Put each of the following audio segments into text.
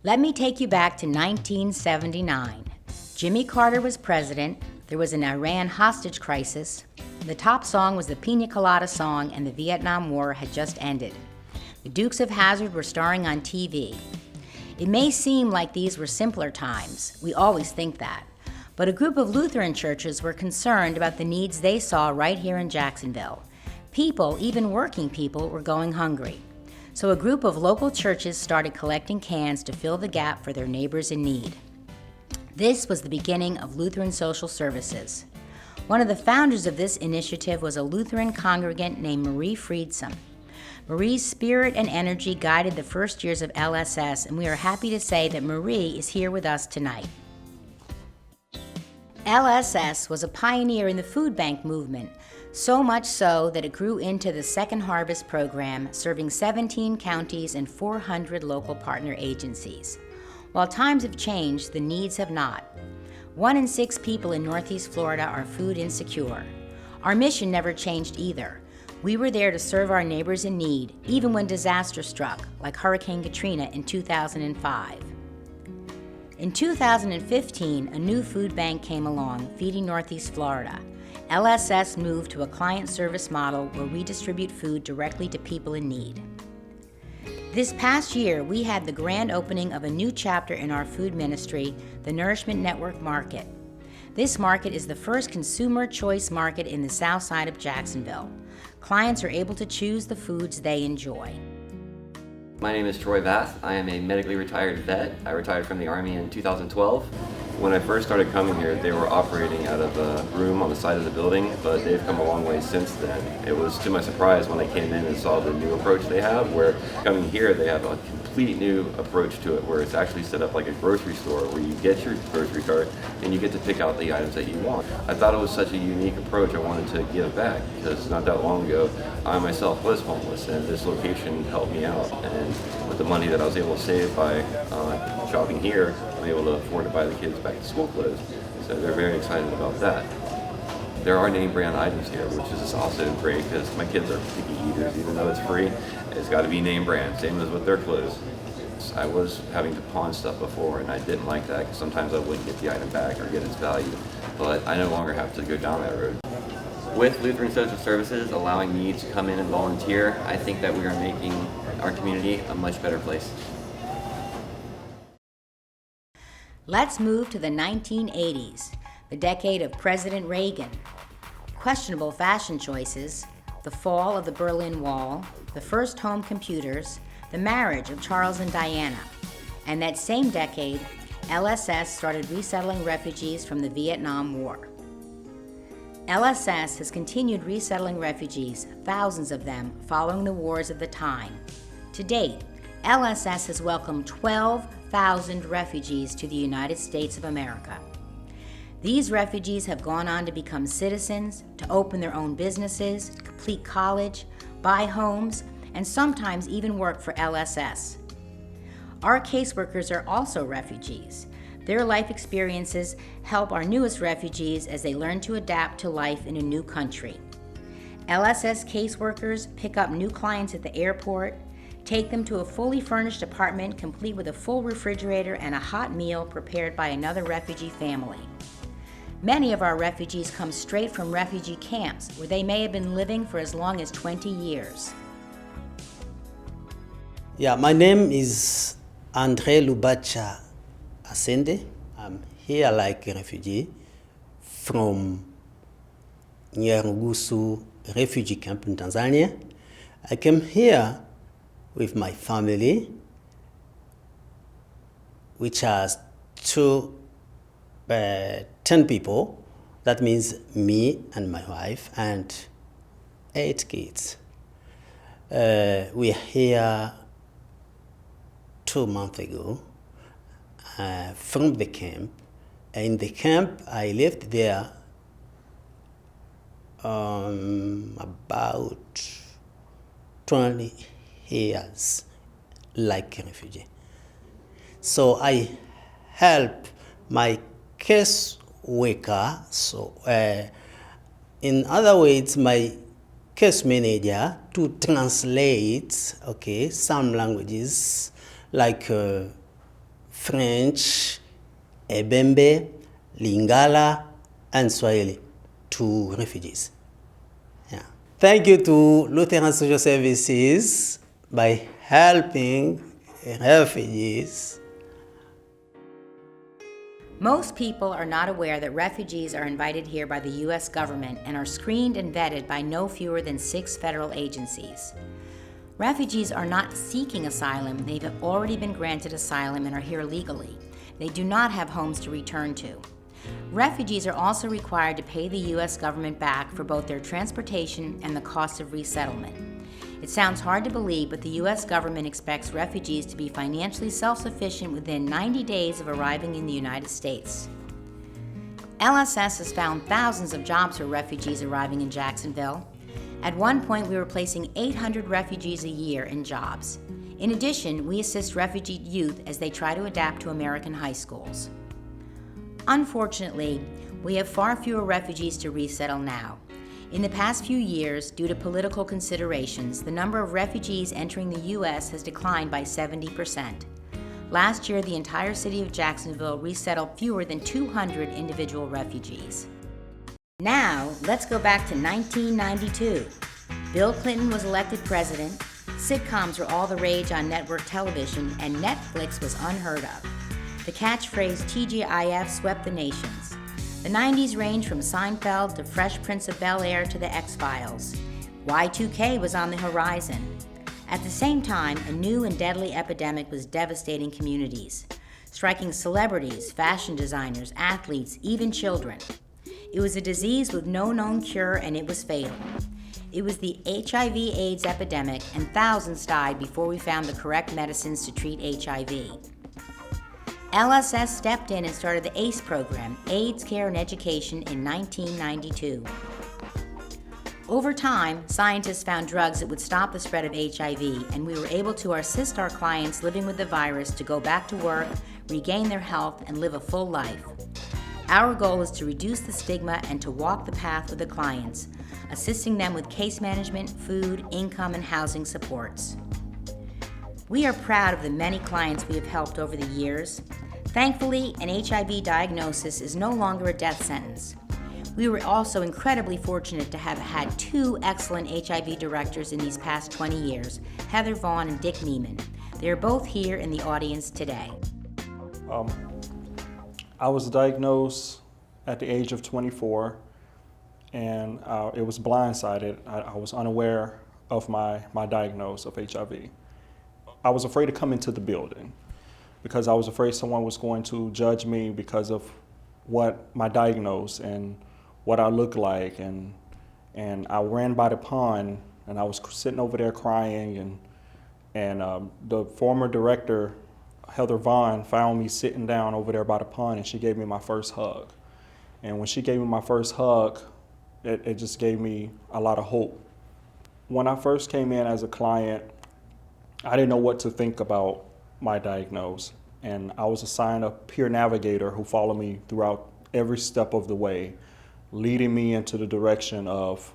Let me take you back to 1979. Jimmy Carter was president, there was an Iran hostage crisis, the top song was the Pina Colada song, and the Vietnam War had just ended. The Dukes of Hazzard were starring on TV. It may seem like these were simpler times, we always think that, but a group of Lutheran churches were concerned about the needs they saw right here in Jacksonville. People, even working people, were going hungry. So a group of local churches started collecting cans to fill the gap for their neighbors in need. This was the beginning of Lutheran Social Services. One of the founders of this initiative was a Lutheran congregant named Marie Friedsam. Marie's spirit and energy guided the first years of LSS, and we are happy to say that Marie is here with us tonight. LSS was a pioneer in the food bank movement, so much so that it grew into the Second Harvest program, serving 17 counties and 400 local partner agencies. While times have changed, the needs have not. 1 in 6 people in Northeast Florida are food insecure. Our mission never changed either. We were there to serve our neighbors in need, even when disaster struck, like Hurricane Katrina in 2005. In 2015, a new food bank came along, Feeding Northeast Florida. LSS moved to a client service model where we distribute food directly to people in need. This past year, we had the grand opening of a new chapter in our food ministry, the Nourishment Network Market. This market is the first consumer choice market in the south side of Jacksonville. Clients are able to choose the foods they enjoy. My name is Troy Vath. I am a medically retired vet. I retired from the Army in 2012. When I first started coming here, they were operating out of a room on the side of the building, but they've come a long way since then. It was to my surprise when I came in and saw the new approach they have, where coming here they have a complete new approach to it, where it's actually set up like a grocery store, where you get your grocery cart and you get to pick out the items that you want. I thought it was such a unique approach. I wanted to give back, because not that long ago I myself was homeless, and this location helped me out. And with the money that I was able to save by shopping here, I'm able to afford to buy the kids back to school clothes. So they're very excited about that. There are name brand items here, which is also great, because my kids are picky eaters. Even though it's free, it's got to be name brand, same as with their clothes. I was having to pawn stuff before, and I didn't like that, because sometimes I wouldn't get the item back or get its value. But I no longer have to go down that road. With Lutheran Social Services allowing me to come in and volunteer, I think that we are making our community a much better place. Let's move to the 1980s, the decade of President Reagan. Questionable fashion choices, the fall of the Berlin Wall, the first home computers, the marriage of Charles and Diana. And that same decade, LSS started resettling refugees from the Vietnam War. LSS has continued resettling refugees, thousands of them, following the wars of the time. To date, LSS has welcomed 12,000 refugees to the United States of America. These refugees have gone on to become citizens, to open their own businesses, complete college, buy homes, and sometimes even work for LSS. Our caseworkers are also refugees. Their life experiences help our newest refugees as they learn to adapt to life in a new country. LSS caseworkers pick up new clients at the airport, take them to a fully furnished apartment complete with a full refrigerator and a hot meal prepared by another refugee family. Many of our refugees come straight from refugee camps, where they may have been living for as long as 20 years. Yeah, my name is Andre Lubacha Asende. I'm here like a refugee from Nyarugusu refugee camp in Tanzania. I came here with my family, which has 10 people. That means me and my wife and 8 kids. We are here 2 months ago from the camp. In the camp, I lived there about 20 years like a refugee. So I help my case worker. So in other words, my case manager to translate, some languages like French, Ebembe, Lingala, and Swahili to refugees. Yeah. Thank you to Lutheran Social Services by helping refugees. Most people are not aware that refugees are invited here by the U.S. government and are screened and vetted by no fewer than 6 federal agencies. Refugees are not seeking asylum, they have already been granted asylum and are here legally. They do not have homes to return to. Refugees are also required to pay the U.S. government back for both their transportation and the cost of resettlement. It sounds hard to believe, but the U.S. government expects refugees to be financially self-sufficient within 90 days of arriving in the United States. LSS has found thousands of jobs for refugees arriving in Jacksonville. At one point, we were placing 800 refugees a year in jobs. In addition, we assist refugee youth as they try to adapt to American high schools. Unfortunately, we have far fewer refugees to resettle now. In the past few years, due to political considerations, the number of refugees entering the U.S. has declined by 70%. Last year, the entire city of Jacksonville resettled fewer than 200 individual refugees. Now, let's go back to 1992. Bill Clinton was elected president, sitcoms were all the rage on network television, and Netflix was unheard of. The catchphrase TGIF swept the nations. The 90s ranged from Seinfeld to Fresh Prince of Bel-Air to The X-Files. Y2K was on the horizon. At the same time, a new and deadly epidemic was devastating communities, striking celebrities, fashion designers, athletes, even children. It was a disease with no known cure, and it was fatal. It was the HIV/AIDS epidemic, and thousands died before we found the correct medicines to treat HIV. LSS stepped in and started the ACE program, AIDS Care and Education, in 1992. Over time, scientists found drugs that would stop the spread of HIV, and we were able to assist our clients living with the virus to go back to work, regain their health, and live a full life. Our goal is to reduce the stigma and to walk the path with the clients, assisting them with case management, food, income, and housing supports. We are proud of the many clients we have helped over the years. Thankfully, an HIV diagnosis is no longer a death sentence. We were also incredibly fortunate to have had 2 excellent HIV directors in these past 20 years, Heather Vaughn and Dick Neiman. They are both here in the audience today. I was diagnosed at the age of 24, and it was blindsided. I was unaware of my diagnosis of HIV. I was afraid to come into the building because I was afraid someone was going to judge me because of what my diagnosis and what I looked like. And I ran by the pond, and I was sitting over there crying, and the former director, Heather Vaughn, found me sitting down over there by the pond, and she gave me my first hug. And when she gave me my first hug, it just gave me a lot of hope. When I first came in as a client, I didn't know what to think about my diagnosis, and I was assigned a peer navigator who followed me throughout every step of the way, leading me into the direction of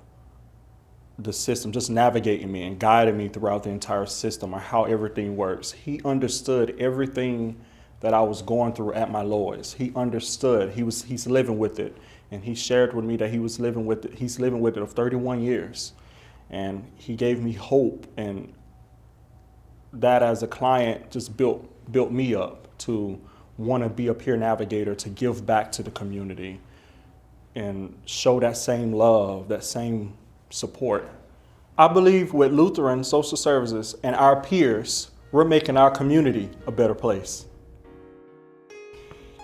the system, just navigating me and guiding me throughout the entire system or how everything works. He understood everything that I was going through at my lowest. He understood. He's living with it, and he shared with me that he was living with it. He's living with it of 31 years, and he gave me hope, and that as a client just built me up to want to be a peer navigator, to give back to the community and show that same love, that same support. I believe with Lutheran Social Services and our peers, we're making our community a better place.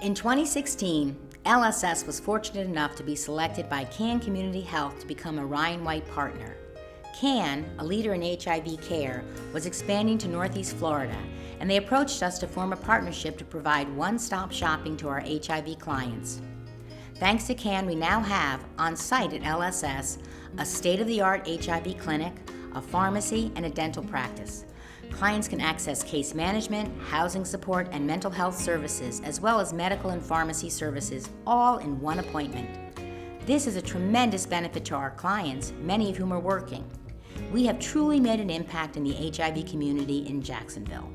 In 2016, LSS was fortunate enough to be selected by CAN Community Health to become a Ryan White partner. CAN, a leader in HIV care, was expanding to Northeast Florida, and they approached us to form a partnership to provide one-stop shopping to our HIV clients. Thanks to CAN, we now have, on site at LSS, a state-of-the-art HIV clinic, a pharmacy, and a dental practice. Clients can access case management, housing support, and mental health services, as well as medical and pharmacy services, all in one appointment. This is a tremendous benefit to our clients, many of whom are working. We have truly made an impact in the HIV community in Jacksonville.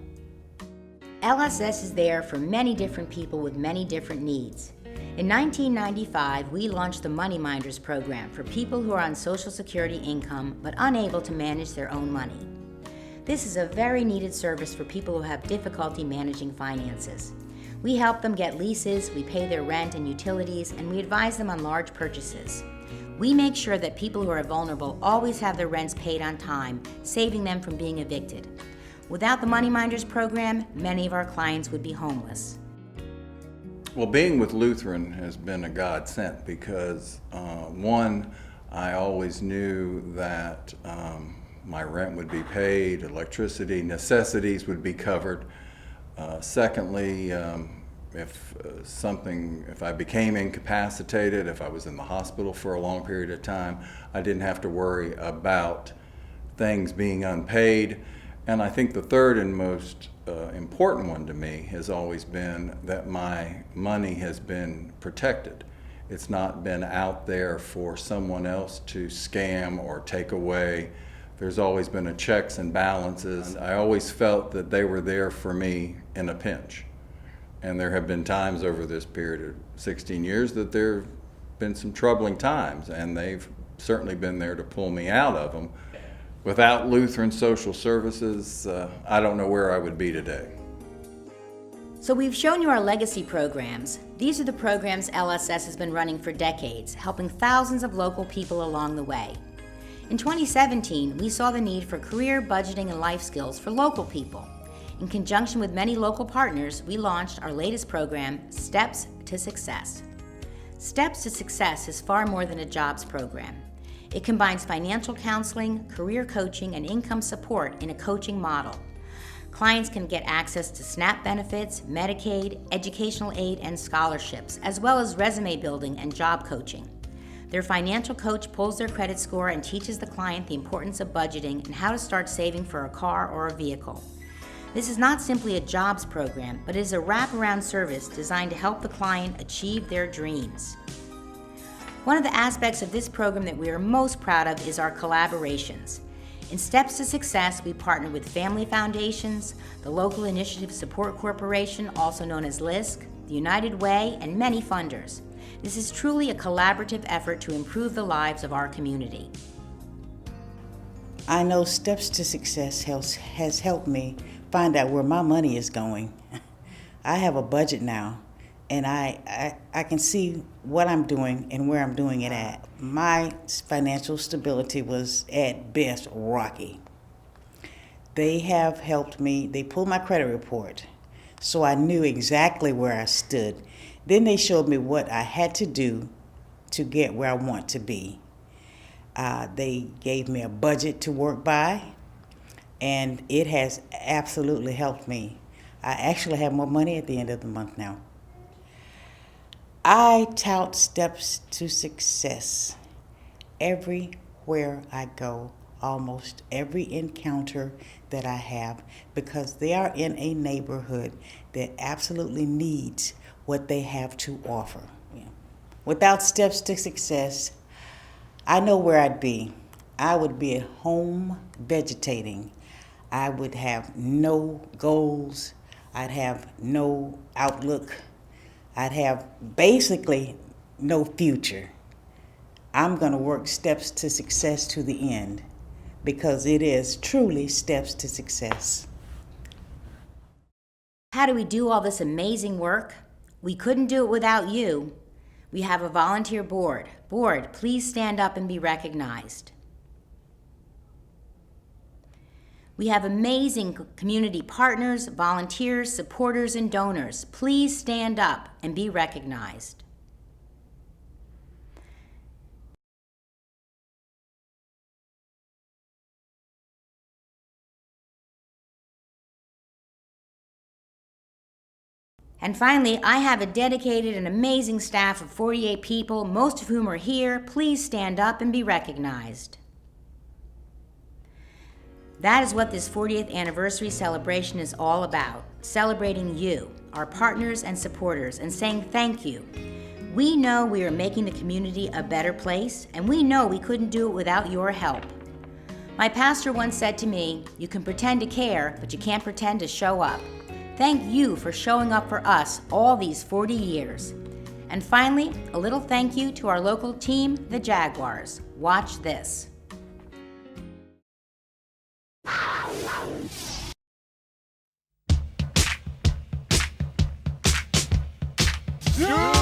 LSS is there for many different people with many different needs. In 1995, we launched the Money Minders program for people who are on Social Security income but unable to manage their own money. This is a very needed service for people who have difficulty managing finances. We help them get leases, we pay their rent and utilities, and we advise them on large purchases. We make sure that people who are vulnerable always have their rents paid on time, saving them from being evicted. Without the Money Minders program, many of our clients would be homeless. Well, being with Lutheran has been a godsend because, one, I always knew that my rent would be paid, electricity, necessities would be covered. Secondly, if I became incapacitated, if I was in the hospital for a long period of time, I didn't have to worry about things being unpaid. And I think the third and most important one to me has always been that my money has been protected. It's not been out there for someone else to scam or take away. There's always been a checks and balances. I always felt that they were there for me in a pinch. And there have been times over this period of 16 years that there have been some troubling times, and they've certainly been there to pull me out of them. Without Lutheran Social Services, I don't know where I would be today. So we've shown you our legacy programs. These are the programs LSS has been running for decades, helping thousands of local people along the way. In 2017, we saw the need for career, budgeting, and life skills for local people. In conjunction with many local partners, we launched our latest program, Steps to Success. Steps to Success is far more than a jobs program. It combines financial counseling, career coaching, and income support in a coaching model. Clients can get access to SNAP benefits, Medicaid, educational aid, and scholarships, as well as resume building and job coaching. Their financial coach pulls their credit score and teaches the client the importance of budgeting and how to start saving for a car or a vehicle. This is not simply a jobs program, but it is a wraparound service designed to help the client achieve their dreams. One of the aspects of this program that we are most proud of is our collaborations. In Steps to Success, we partner with family foundations, the Local Initiative Support Corporation, also known as LISC, the United Way, and many funders. This is truly a collaborative effort to improve the lives of our community. I know Steps to Success has helped me find out where my money is going. I have a budget now, and I can see what I'm doing and where I'm doing it at. My financial stability was at best rocky. They have helped me. They pulled my credit report, so I knew exactly where I stood. Then they showed me what I had to do to get where I want to be. They gave me a budget to work by, and it has absolutely helped me. I actually have more money at the end of the month now. I tout Steps to Success everywhere I go, almost every encounter that I have, because they are in a neighborhood that absolutely needs what they have to offer. Without Steps to Success, I know where I'd be. I would be at home vegetating. I would have no goals. I'd have no outlook. I'd have basically no future. I'm going to work Steps to Success to the end because it is truly Steps to Success. How do we do all this amazing work? We couldn't do it without you. We have a volunteer board. Board, please stand up and be recognized. We have amazing community partners, volunteers, supporters, and donors. Please stand up and be recognized. And finally, I have a dedicated and amazing staff of 48 people, most of whom are here. Please stand up and be recognized. That is what this 40th anniversary celebration is all about, celebrating you, our partners and supporters, and saying thank you. We know we are making the community a better place, and we know we couldn't do it without your help. My pastor once said to me, "You can pretend to care, but you can't pretend to show up." Thank you for showing up for us all these 40 years. And finally, a little thank you to our local team, the Jaguars. Watch this. Yeah!